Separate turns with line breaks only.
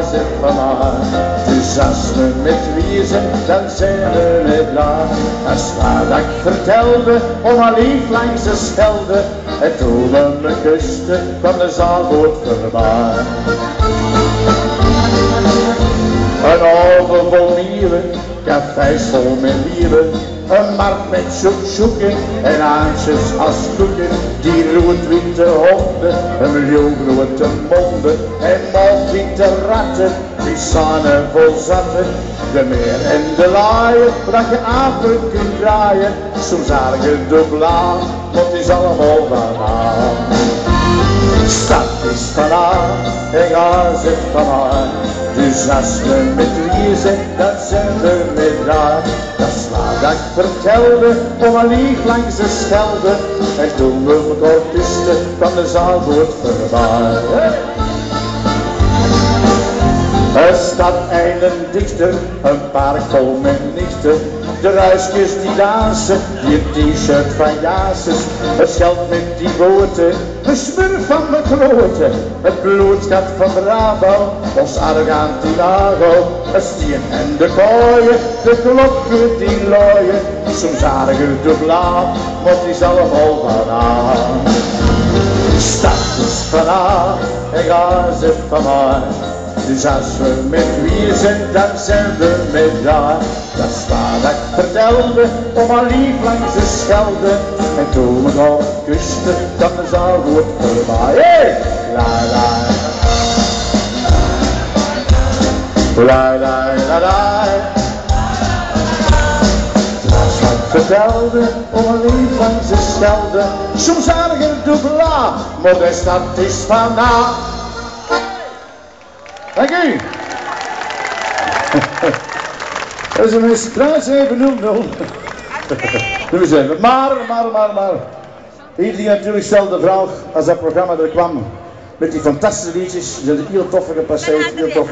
zegt mama. Dus als we met wezen, dan zijn we met laag. Als wat ik vertelde, om haar lief langs de Schelde. En toen we me kusten, kwam de zaalboot voorbij. Een oven vol mieren, cafés vol met wieren. Een markt met zoekzoeken en aantjes als koeken. Die rood-witte honden, een miljoen grote monden. En malwitte ratten, die sanen vol zatten. De meer en de laaien, dat je apen kunt draaien. Soms aardige de blaad, want het is allemaal banaan. Stad is vanaf en gaas het vanaf. Dus als we met wie zijn, dan zijn we met daar. Dat is wat ik vertelde, om een lief langs de Schelde. En toen we elkaar kusten, kwam de zaalboot voorbij. Een stad en een dichter, een park vol met nichten. De ruisjes die dansen, die t-shirt van Jazes. Het geld met die boten, de smurf van de grote. Het bloedschat van Brabo, ons arrogant Tinago. Het stien en de kooien, de klokken die looien. Soms aardiger de blaad, maar het is allemaal banaan. Stad is vanaf en gaas het vanaf. Dus als we met wie zijn, dan zijn we met daar. Dat is wat ik vertelde, om haar lief langs de Schelde. En toen we nog kusten, dat de zaalboot voorbij. Hey! La la la la la la. Dat is wat ik vertelde, om haar lief langs de Schelde. Soms aardiger dubbela, maar de stad is vanaf. Dank u. Dat is een straat 700. Nu zijn we. Maar. Hier die natuurlijk stelde de vraag als dat programma er kwam. Met die fantastische liedjes. Die zijn heel toffe gepasseerd. Heel tof.